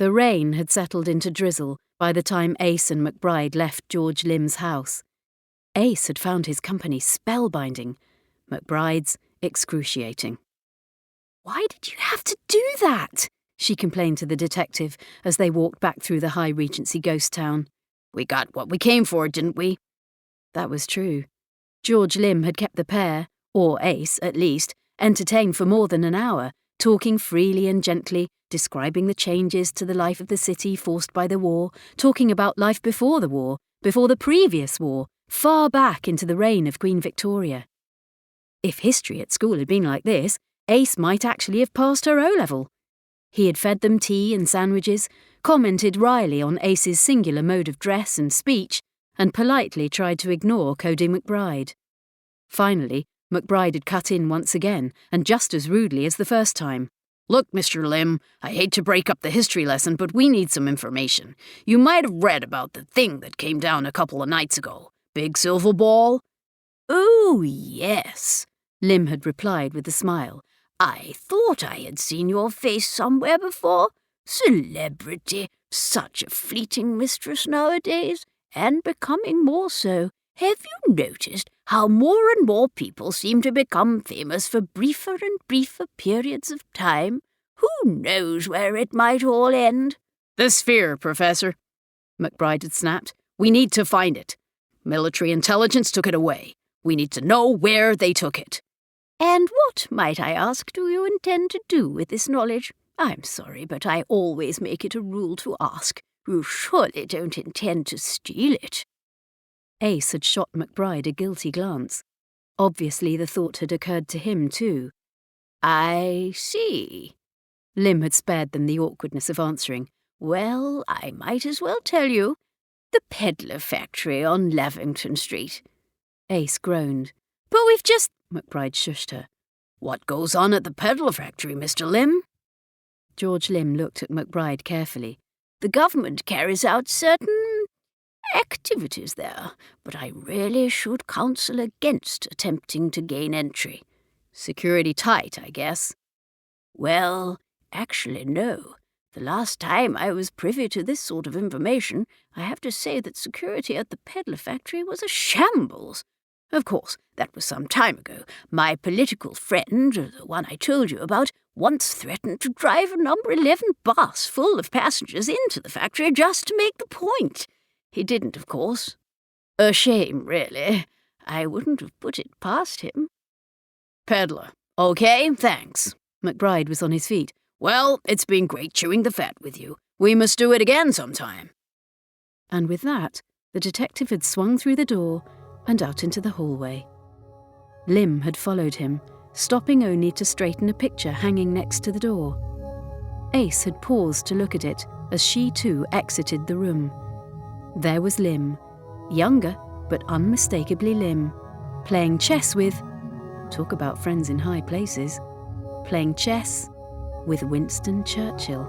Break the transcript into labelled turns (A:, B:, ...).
A: The rain had settled into drizzle by the time Ace and McBride left George Lim's house. Ace had found his company spellbinding, McBride's excruciating. "Why did you have to do that?" she complained to the detective as they walked back through the High Regency ghost town. "We got what we came for, didn't we?" That was true. George Lim had kept the pair, or Ace at least, entertained for more than an hour, talking freely and gently, describing the changes to the life of the city forced by the war, talking about life before the war, before the previous war, far back into the reign of Queen Victoria. If history at school had been like this, Ace might actually have passed her O-level. He had fed them tea and sandwiches, commented wryly on Ace's singular mode of dress and speech, and politely tried to ignore Cody McBride. Finally, McBride had cut in once again, and just as rudely as the first time. "Look, Mr. Lim, I hate to break up the history lesson, but we need some information. You might have read about the thing that came down a couple of nights ago. Big silver ball?" "Oh, yes," Lim had replied with a smile. "I thought I had seen your face somewhere before. Celebrity, such a fleeting mistress nowadays, and becoming more so. Have you noticed how more and more people seem to become famous for briefer and briefer periods of time? Who knows where it might all end?" "The sphere, Professor," McBride had snapped. "We need to find it. Military intelligence took it away. We need to know where they took it." "And what, might I ask, do you intend to do with this knowledge? I'm sorry, but I always make it a rule to ask. You surely don't intend to steal it?" Ace had shot McBride a guilty glance. Obviously the thought had occurred to him too. "I see." Lim had spared them the awkwardness of answering. "Well, I might as well tell you. The peddler factory on Lavington Street." Ace groaned. "But we've just—" McBride shushed her. "What goes on at the peddler factory, Mr. Lim?" George Lim looked at McBride carefully. "The government carries out certain activities there, but I really should counsel against attempting to gain entry." "Security tight, I guess." "Well, actually no. The last time I was privy to this sort of information, I have to say that security at the peddler factory was a shambles. Of course, that was some time ago. My political friend, the one I told you about, once threatened to drive a number 11 bus full of passengers into the factory just to make the point. He didn't, of course. A shame, really. I wouldn't have put it past him." "Peddler. Okay, thanks." McBride was on his feet. "Well, it's been great chewing the fat with you. We must do it again sometime." And with that, the detective had swung through the door and out into the hallway. Lim had followed him, stopping only to straighten a picture hanging next to the door. Ace had paused to look at it as she too exited the room. There was Lim, younger but unmistakably Lim, playing chess with— talk about friends in high places— playing chess with Winston Churchill.